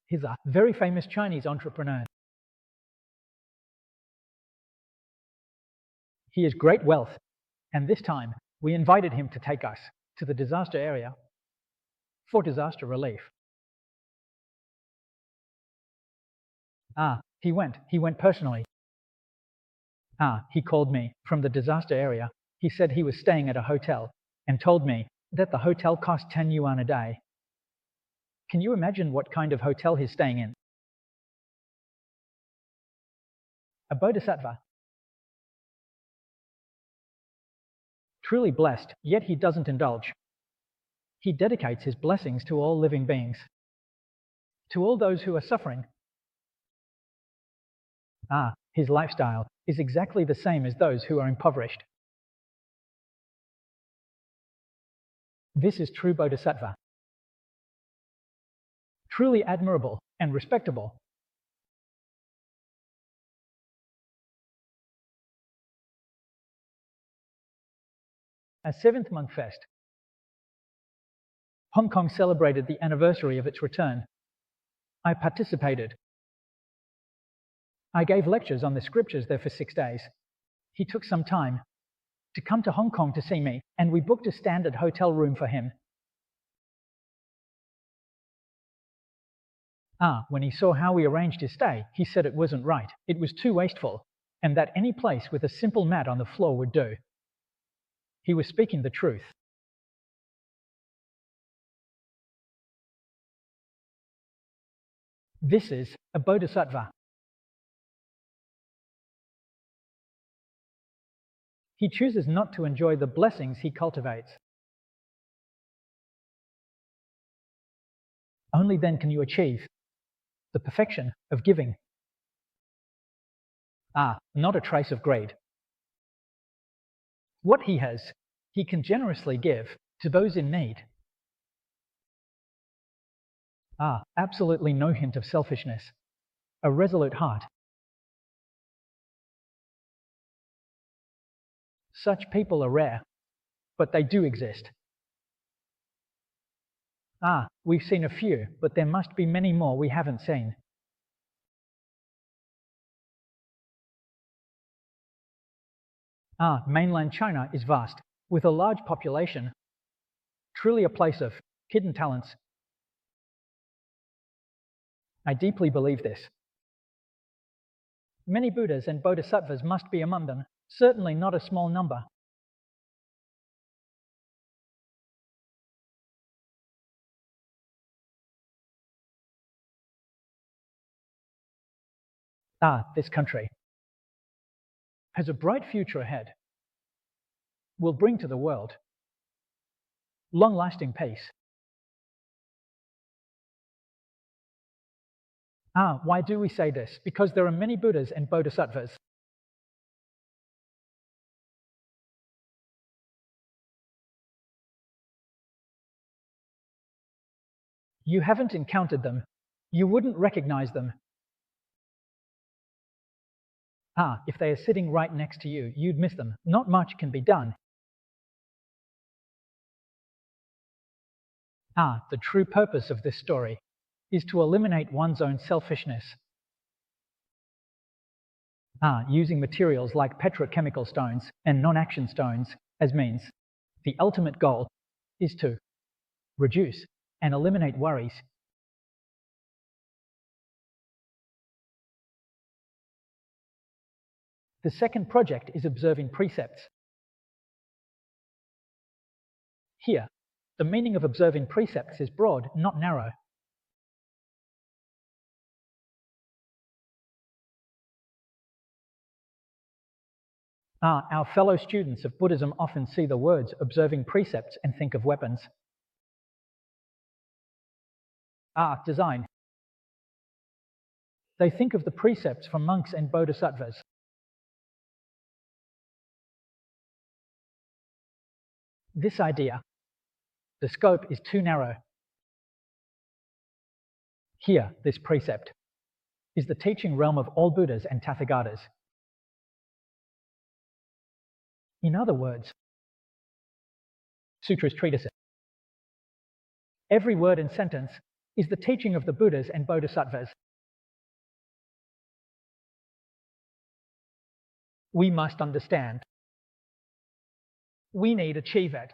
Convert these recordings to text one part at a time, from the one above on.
He's a very famous Chinese entrepreneur. He has great wealth, and this time we invited him to take us to the disaster area for disaster relief. He went personally. He called me from the disaster area. He said he was staying at a hotel and told me that the hotel cost 10 yuan a day. Can you imagine what kind of hotel he's staying in? A bodhisattva. Truly blessed, yet he doesn't indulge. He dedicates his blessings to all living beings, to all those who are suffering. His lifestyle is exactly the same as those who are impoverished. This is true bodhisattva. Truly admirable and respectable. A seventh monk fest. Hong Kong celebrated the anniversary of its return. I participated. I gave lectures on the scriptures there for 6 days. He took some time to come to Hong Kong to see me, and we booked a standard hotel room for him. When he saw how we arranged his stay, he said it wasn't right. It was too wasteful, and that any place with a simple mat on the floor would do. He was speaking the truth. This is a bodhisattva. He chooses not to enjoy the blessings he cultivates. Only then can you achieve the perfection of giving. Not a trace of greed. What he has, he can generously give to those in need. Absolutely no hint of selfishness. A resolute heart. Such people are rare, but they do exist. We've seen a few, but there must be many more we haven't seen. Mainland China is vast, with a large population, truly a place of hidden talents. I deeply believe this. Many Buddhas and Bodhisattvas must be among them, certainly not a small number. This country has a bright future ahead. Will bring to the world long-lasting peace. Why do we say this? Because there are many Buddhas and Bodhisattvas. You haven't encountered them. You wouldn't recognize them. If they are sitting right next to you, you'd miss them. Not much can be done. The true purpose of this story is to eliminate one's own selfishness. Using materials like petrochemical stones and non-action stones as means. The ultimate goal is to reduce and eliminate worries. The second project is observing precepts. Here, the meaning of observing precepts is broad, not narrow. Our fellow students of Buddhism often see the words observing precepts and think of weapons. Design. They think of the precepts for monks and bodhisattvas. This idea, the scope is too narrow. Here, this precept is the teaching realm of all Buddhas and Tathagatas. In other words, sutras, treatises. Every word and sentence is the teaching of the Buddhas and Bodhisattvas. We must understand. We need to achieve it.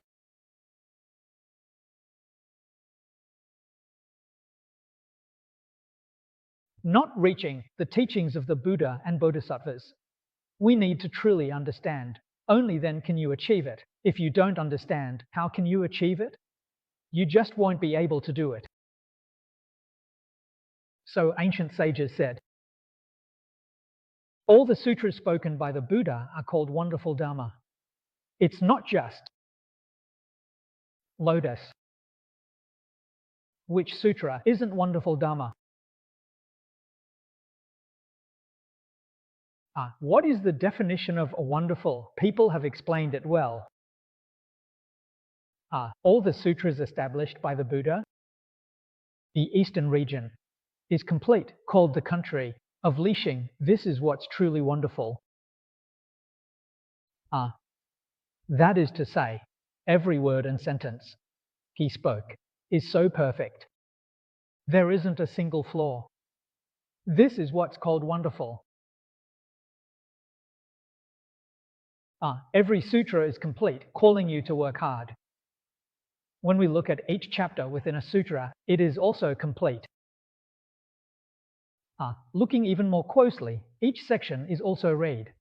Not reaching the teachings of the Buddha and Bodhisattvas. We need to truly understand. Only then can you achieve it. If you don't understand, how can you achieve it? You just won't be able to do it. So ancient sages said, all the sutras spoken by the Buddha are called wonderful Dharma. It's not just lotus. Which sutra isn't wonderful Dharma? What is the definition of wonderful? People have explained it well. All the sutras established by the Buddha, the eastern region, is complete, called the country of Lixing. This is what's truly wonderful. That is to say, every word and sentence he spoke is so perfect. There isn't a single flaw. This is what's called wonderful. Every sutra is complete, calling you to work hard. When we look at each chapter within a sutra, it is also complete. Looking even more closely, each section is also read.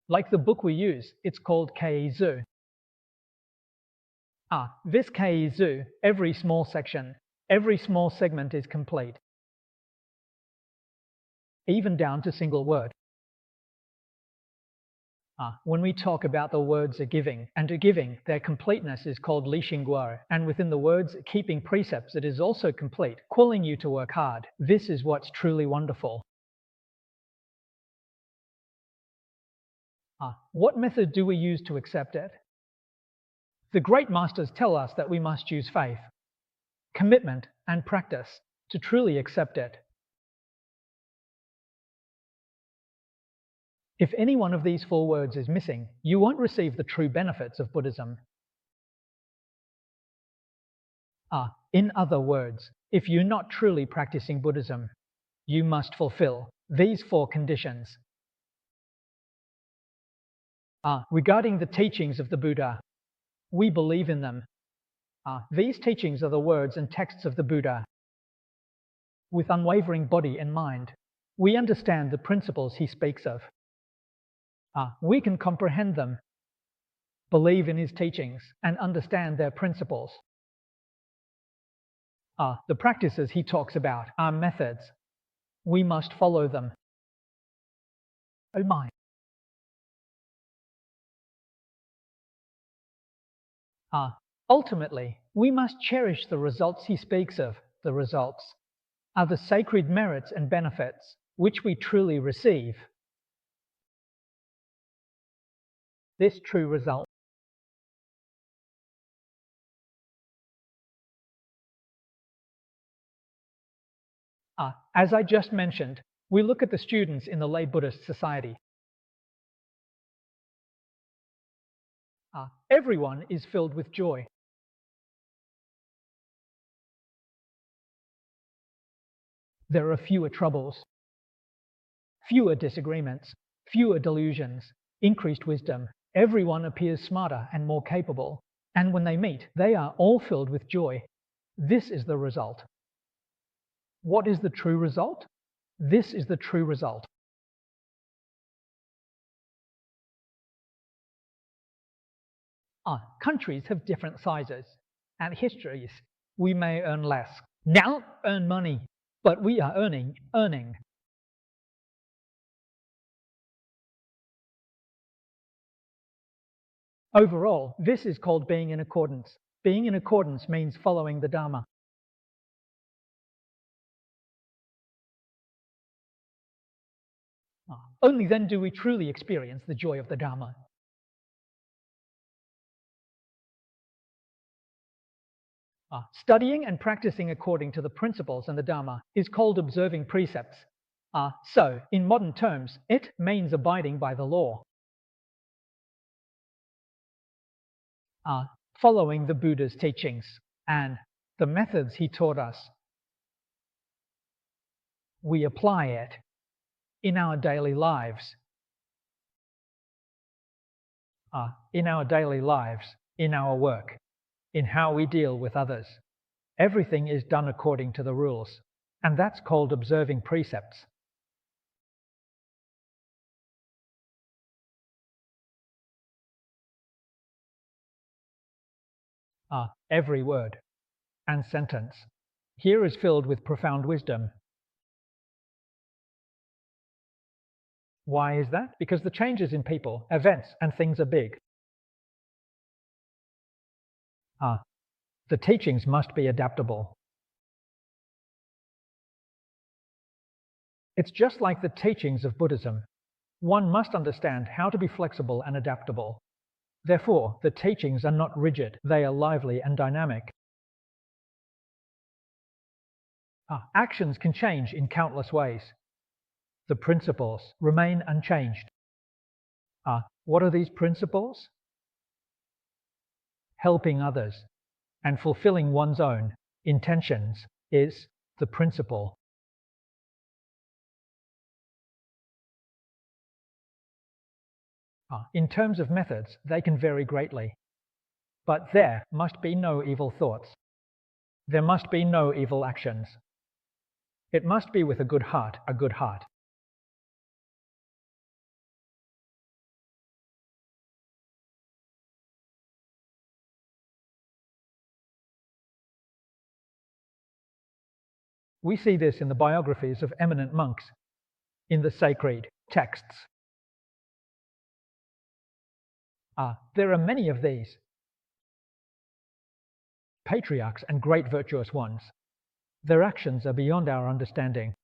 Like the book we use, it's called Keizu. This Keizu, every small section, every small segment is complete. Even down to single word. When we talk about the words of giving and to giving, their completeness is called Lixing Guo. And within the words keeping precepts, it is also complete, calling you to work hard. This is what's truly wonderful. What method do we use to accept it? The great masters tell us that we must use faith, commitment, and practice to truly accept it. If any one of these four words is missing, you won't receive the true benefits of Buddhism. In other words, if you're not truly practicing Buddhism, you must fulfill these four conditions. Regarding the teachings of the Buddha, we believe in them. These teachings are the words and texts of the Buddha. With unwavering body and mind, we understand the principles he speaks of. We can comprehend them, believe in his teachings, and understand their principles. The practices he talks about are methods. We must follow them. Oh my! Ultimately, we must cherish the results he speaks of. The results are the sacred merits and benefits which we truly receive. This true result as I just mentioned, we look at the students in the lay Buddhist society. Everyone is filled with joy. There are fewer troubles, fewer disagreements, fewer delusions, increased wisdom. Everyone appears smarter and more capable, and when they meet, they are all filled with joy. This is the result. What is the true result? This is the true result. Countries have different sizes and histories. We may earn less. Now earn money, but we are earning. Overall, this is called being in accordance. Being in accordance means following the Dharma. Only then do we truly experience the joy of the Dharma. Studying and practicing according to the principles and the Dharma is called observing precepts. So, in modern terms, it means abiding by the law. Following the Buddha's teachings and The methods he taught us, we apply it in our daily lives. In our daily lives, in our work, in how we deal with others. Everything is done according to the rules, and that's called observing precepts. Every word and sentence here is filled with profound wisdom. Why is that? Because the changes in people, events, and things are big. The teachings must be adaptable. It's just like the teachings of Buddhism. One must understand how to be flexible and adaptable. Therefore, the teachings are not rigid, they are lively and dynamic. Actions can change in countless ways. The principles remain unchanged. What are these principles? Helping others and fulfilling one's own intentions is the principle. In terms of methods, they can vary greatly. But there must be no evil thoughts. There must be no evil actions. It must be with a good heart, a good heart. We see this in the biographies of eminent monks, in the sacred texts. There are many of these patriarchs and great virtuous ones. Their actions are beyond our understanding.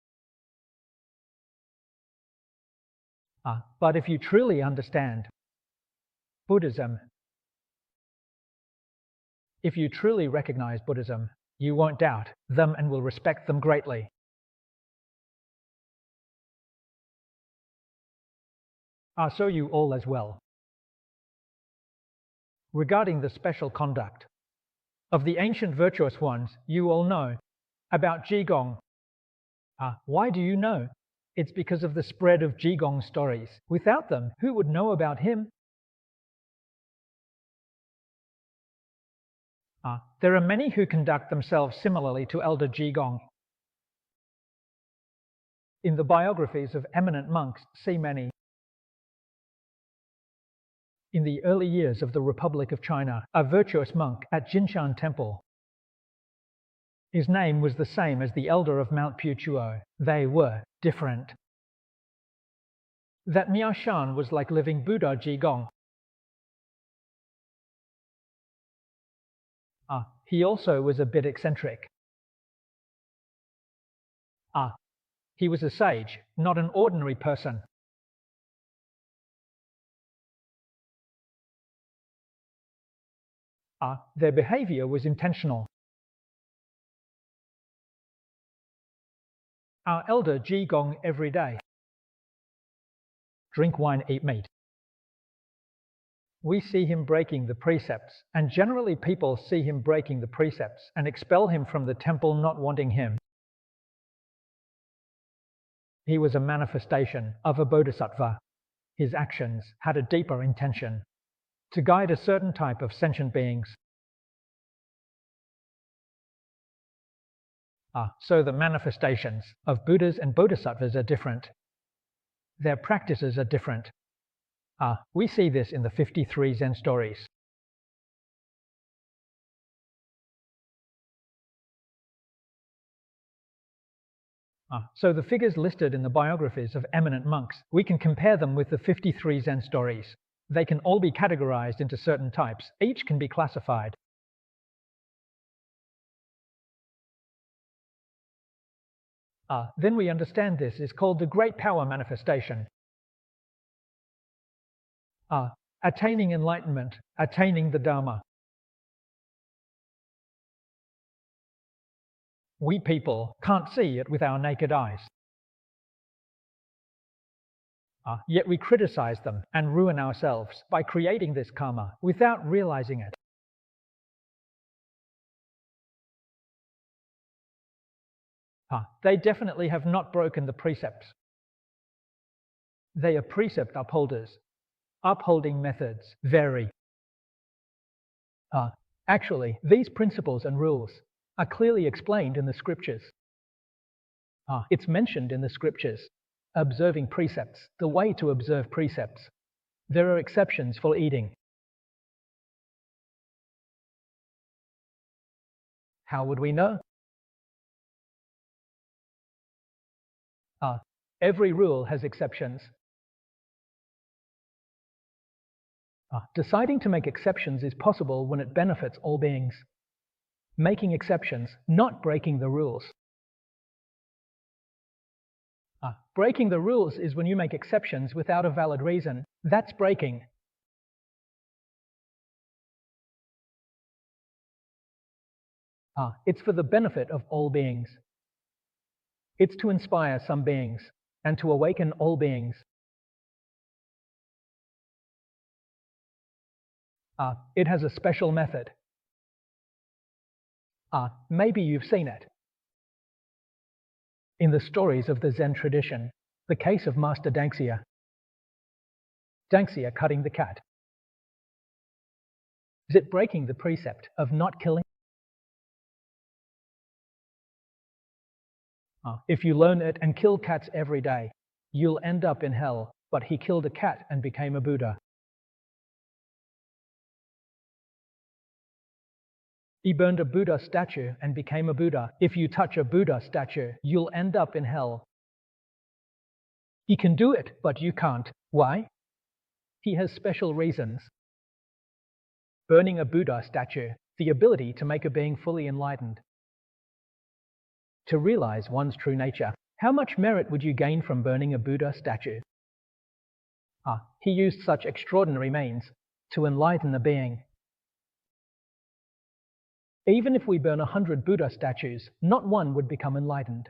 But if you truly understand Buddhism, if you truly recognize Buddhism, you won't doubt them and will respect them greatly. So you all as well. Regarding the special conduct of the ancient virtuous ones, you all know about Qigong. Why do you know? It's because of the spread of Qigong stories. Without them, who would know about him? There are many who conduct themselves similarly to Elder Qigong. In the biographies of eminent monks, see many. In the early years of the Republic of China, a virtuous monk at Jinshan Temple. His name was the same as the elder of Mount Putuo. They were different. That Miao Shan was like living Buddha Qigong. He also was a bit eccentric. He was a sage, not an ordinary person. Their behavior was intentional. Our elder Qigong every day. Drink wine, eat meat. We see him breaking the precepts, and generally people see him breaking the precepts and expel him from the temple, not wanting him. He was a manifestation of a bodhisattva. His actions had a deeper intention to guide a certain type of sentient beings. So the manifestations of Buddhas and Bodhisattvas are different. Their practices are different. We see this in the 53 Zen stories. So the figures listed in the biographies of eminent monks, we can compare them with the 53 Zen stories. They can all be categorized into certain types. Each can be classified. Then we understand this is called the great power manifestation. Attaining enlightenment, attaining the Dharma. We people can't see it with our naked eyes. Yet we criticize them and ruin ourselves by creating this karma without realizing it. They definitely have not broken the precepts. They are precept upholders. Upholding methods vary. Actually, these principles and rules are clearly explained in the scriptures. It's mentioned in the scriptures. Observing precepts, the way to observe precepts. There are exceptions for eating. How would we know? Every rule has exceptions. Deciding to make exceptions is possible when it benefits all beings. Making exceptions, not breaking the rules. Breaking the rules is when you make exceptions without a valid reason. That's breaking. It's for the benefit of all beings. It's to inspire some beings and to awaken all beings. It has a special method. Maybe you've seen it. In the stories of the Zen tradition, the case of Master Dangxia. Dangxia cutting the cat. Is it breaking the precept of not killing? If you learn it and kill cats every day, you'll end up in hell. But he killed a cat and became a Buddha. He burned a Buddha statue and became a Buddha. If you touch a Buddha statue, you'll end up in hell. He can do it, but you can't. Why? He has special reasons. Burning a Buddha statue, the ability to make a being fully enlightened. To realize one's true nature. How much merit would you gain from burning a Buddha statue? He used such extraordinary means to enlighten a being. Even if we burn 100 Buddha statues, not one would become enlightened.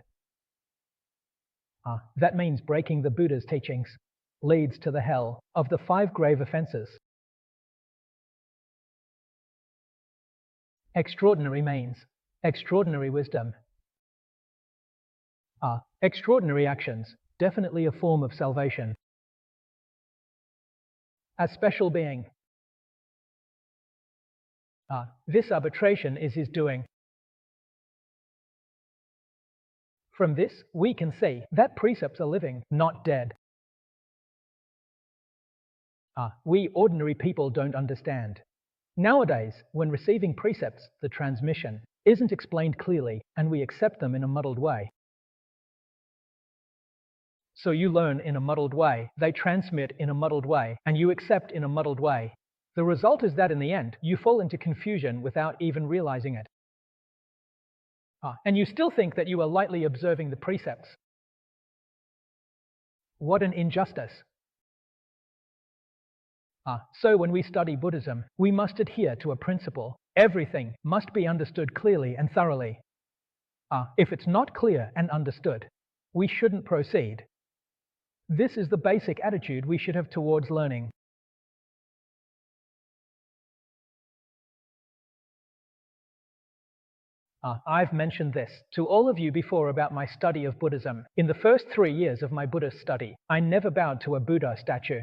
That means breaking the Buddha's teachings leads to the hell of the 5 grave offenses. Extraordinary means extraordinary wisdom. Extraordinary actions, definitely a form of salvation. A special being. This arbitration is his doing. From this, we can see that precepts are living, not dead. We ordinary people don't understand. Nowadays, when receiving precepts, the transmission isn't explained clearly, and we accept them in a muddled way. So you learn in a muddled way, they transmit in a muddled way, and you accept in a muddled way. The result is that in the end, you fall into confusion without even realizing it. And you still think that you are lightly observing the precepts. What an injustice. So when we study Buddhism, we must adhere to a principle. Everything must be understood clearly and thoroughly. If it's not clear and understood, we shouldn't proceed. This is the basic attitude we should have towards learning. I've mentioned this to all of you before about my study of Buddhism. In the first 3 years of my Buddhist study, I never bowed to a Buddha statue.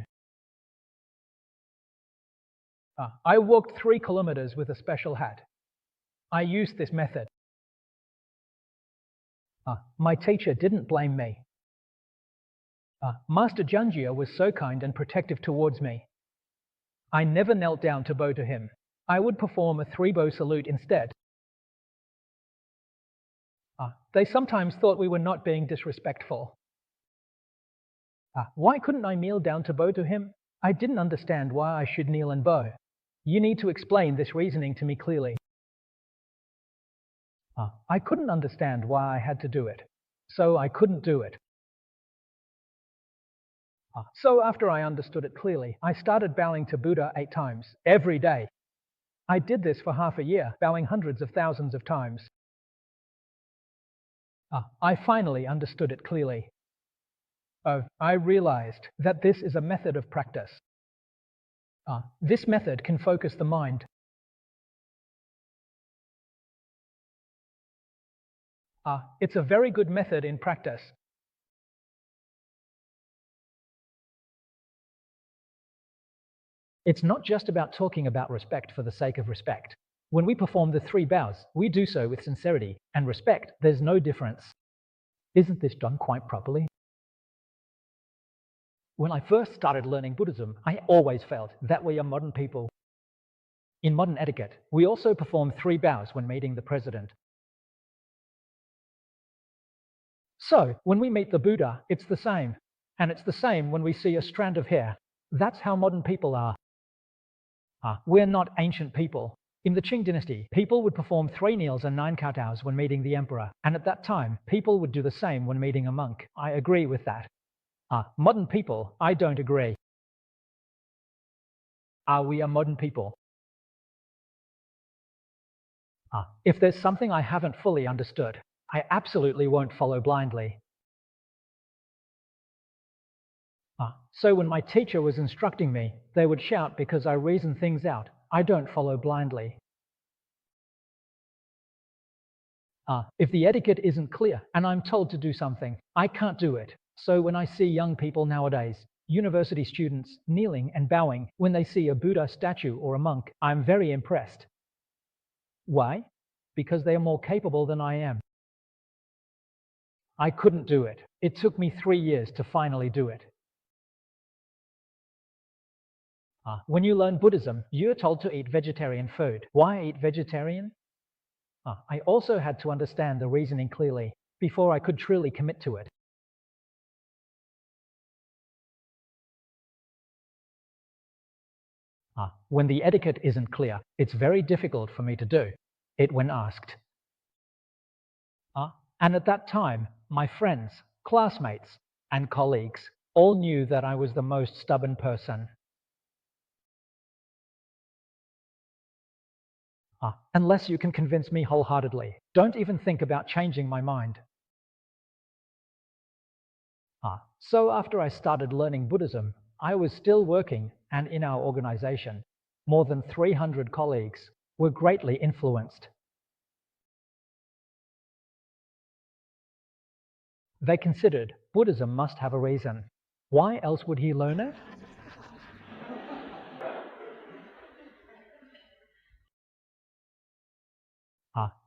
I walked 3 kilometers with a special hat. I used this method. My teacher didn't blame me. Master Janjia was so kind and protective towards me. I never knelt down to bow to him. I would perform a 3-bow salute instead. They sometimes thought we were not being disrespectful. Why couldn't I kneel down to bow to him? I didn't understand why I should kneel and bow. You need to explain this reasoning to me clearly. I couldn't understand why I had to do it, so I couldn't do it. So after I understood it clearly, I started bowing to Buddha 8 times, every day. I did this for half a year, bowing hundreds of thousands of times. I finally understood it clearly. I realized that this is a method of practice. This method can focus the mind. It's a very good method in practice. It's not just about talking about respect for the sake of respect. When we perform the 3 bows, we do so with sincerity and respect. There's no difference. Isn't this done quite properly? When I first started learning Buddhism, I always felt that we are modern people. In modern etiquette, we also perform 3 bows when meeting the president. So, when we meet the Buddha, it's the same. And it's the same when we see a strand of hair. That's how modern people are. We're not ancient people. In the Qing dynasty, people would perform 3 kneels and 9 kowtows when meeting the emperor. And at that time, people would do the same when meeting a monk. I agree with that. Modern people, I don't agree. Are we a modern people? If there's something I haven't fully understood, I absolutely won't follow blindly. So when my teacher was instructing me, they would shout because I reason things out. I don't follow blindly. If the etiquette isn't clear and I'm told to do something, I can't do it. So when I see young people nowadays, university students, kneeling and bowing when they see a Buddha statue or a monk, I'm very impressed. Why? Because they are more capable than I am. I couldn't do it. It took me 3 years to finally do it. When you learn Buddhism, you're told to eat vegetarian food. Why eat vegetarian? I also had to understand the reasoning clearly before I could truly commit to it. When the etiquette isn't clear, it's very difficult for me to do it when asked. And at that time, my friends, classmates, and colleagues all knew that I was the most stubborn person. Unless you can convince me wholeheartedly, don't even think about changing my mind. So after I started learning Buddhism, I was still working, and in our organization, more than 300 colleagues were greatly influenced. They considered Buddhism must have a reason. Why else would he learn it?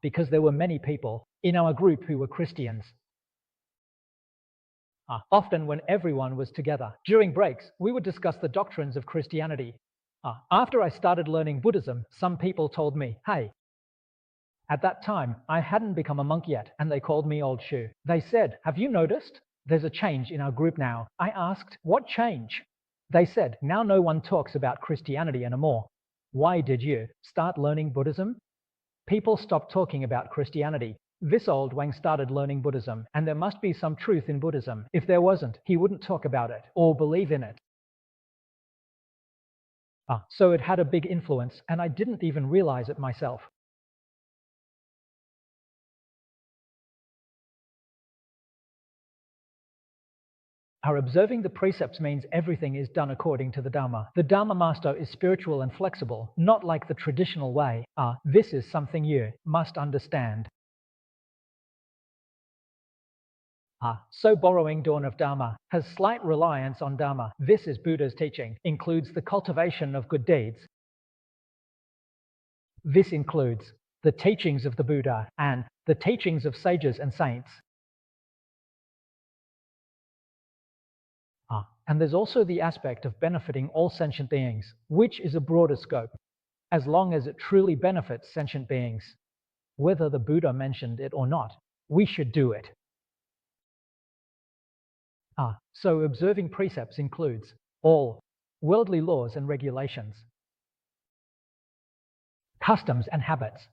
Because there were many people in our group who were Christians. Often when everyone was together, during breaks, we would discuss the doctrines of Christianity. After I started learning Buddhism, some people told me, hey, at that time, I hadn't become a monk yet, and they called me Old Shoe. They said, have you noticed? There's a change in our group now. I asked, what change? They said, now no one talks about Christianity anymore. Why did you start learning Buddhism? People stopped talking about Christianity. This old Wang started learning Buddhism, and there must be some truth in Buddhism. If there wasn't, he wouldn't talk about it or believe in it. So it had a big influence, and I didn't even realize it myself. Our observing the precepts means everything is done according to the Dharma. The Dharma master is spiritual and flexible, not like the traditional way. This is something you must understand. So borrowing dawn of Dharma has slight reliance on Dharma. This is Buddha's teaching, includes the cultivation of good deeds. This includes the teachings of the Buddha and the teachings of sages and saints. And there's also the aspect of benefiting all sentient beings, which is a broader scope, as long as it truly benefits sentient beings. Whether the Buddha mentioned it or not, we should do it. So observing precepts includes all worldly laws and regulations, customs and habits.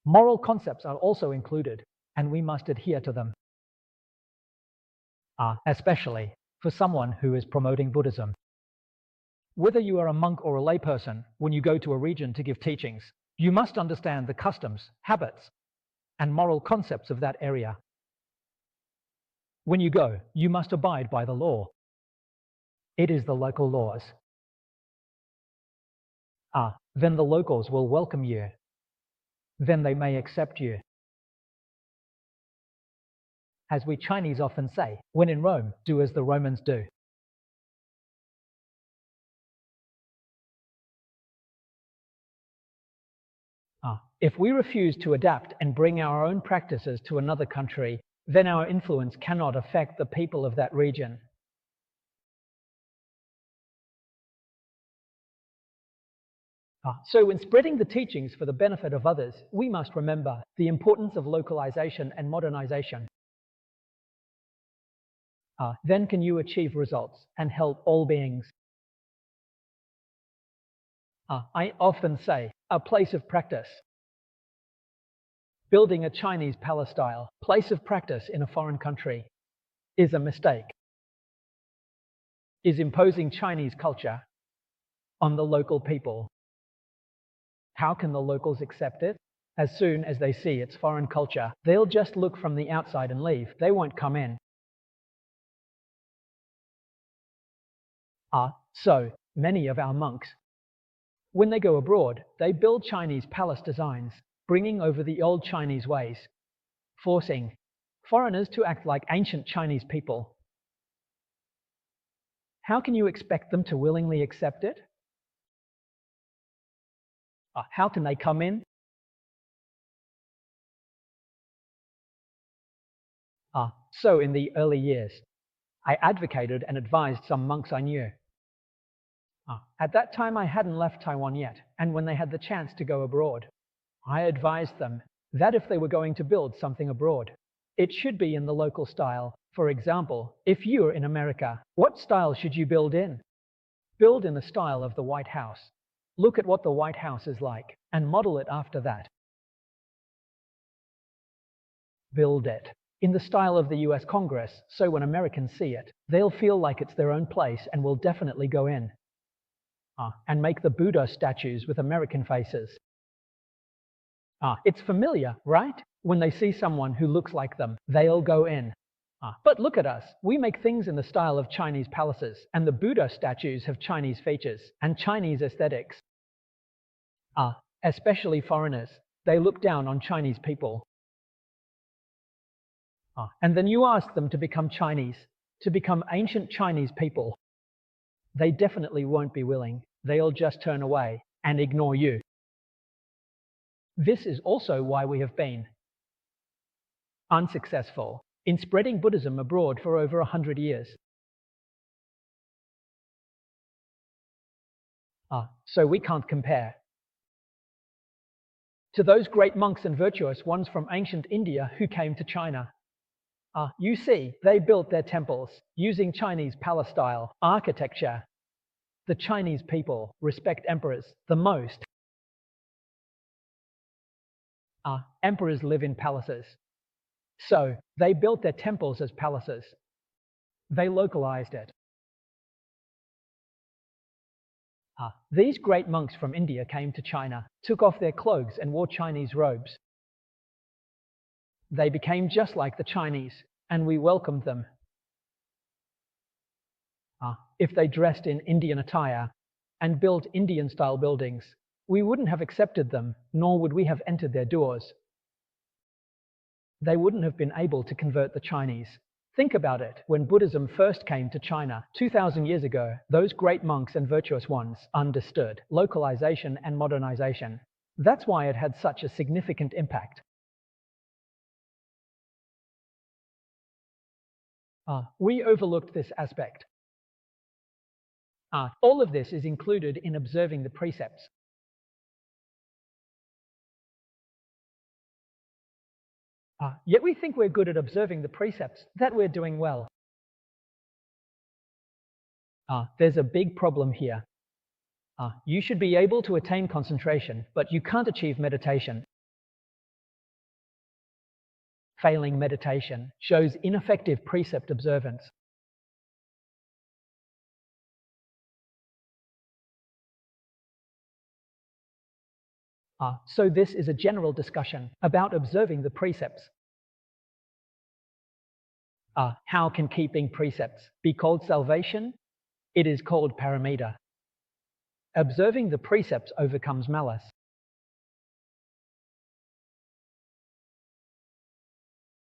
Moral concepts are also included, and we must adhere to them, especially for someone who is promoting Buddhism. Whether you are a monk or a layperson, when you go to a region to give teachings, you must understand the customs, habits, and moral concepts of that area. When you go, you must abide by the law. It is the local laws. Then the locals will welcome you. Then they may accept you. As we Chinese often say, when in Rome, do as the Romans do. If we refuse to adapt and bring our own practices to another country, then our influence cannot affect the people of that region. So when spreading the teachings for the benefit of others, we must remember the importance of localization and modernization. Then can you achieve results and help all beings. I often say, a place of practice. Building a Chinese palace-style place of practice in a foreign country is a mistake. Is imposing Chinese culture on the local people. How can the locals accept it? As soon as they see it's foreign culture, they'll just look from the outside and leave. They won't come in. So many of our monks, when they go abroad, they build Chinese palace designs, bringing over the old Chinese ways, forcing foreigners to act like ancient Chinese people. How can you expect them to willingly accept it? How can they come in? So in the early years, I advocated and advised some monks I knew. At that time, I hadn't left Taiwan yet, and when they had the chance to go abroad, I advised them that if they were going to build something abroad, it should be in the local style. For example, if you're in America, what style should you build in? Build in the style of the White House. Look at what the White House is like, and model it after that. Build it in the style of the US Congress, so when Americans see it, they'll feel like it's their own place and will definitely go in. And make the Buddha statues with American faces. It's familiar, right? When they see someone who looks like them, they'll go in. But look at us. We make things in the style of Chinese palaces, and the Buddha statues have Chinese features and Chinese aesthetics. Especially foreigners, they look down on Chinese people. And then you ask them to become Chinese, to become ancient Chinese people. They definitely won't be willing. They'll just turn away and ignore you. This is also why we have been unsuccessful in spreading Buddhism abroad for over 100 years. So we can't compare to those great monks and virtuous ones from ancient India who came to China. You see, they built their temples using Chinese palace-style architecture. The Chinese people respect emperors the most. Emperors live in palaces. So they built their temples as palaces. They localized it. These great monks from India came to China, took off their clothes and wore Chinese robes. They became just like the Chinese, and we welcomed them. If they dressed in Indian attire and built Indian-style buildings, we wouldn't have accepted them, nor would we have entered their doors. They wouldn't have been able to convert the Chinese. Think about it. When Buddhism first came to China 2,000 years ago, those great monks and virtuous ones understood localization and modernization. That's why it had such a significant impact. We overlooked this aspect. All of this is included in observing the precepts. Yet we think we're good at observing the precepts, that we're doing well. There's a big problem here. You should be able to attain concentration, but you can't achieve meditation. Failing meditation shows ineffective precept observance. So this is a general discussion about observing the precepts. How can keeping precepts be called salvation? It is called paramita. Observing the precepts overcomes malice.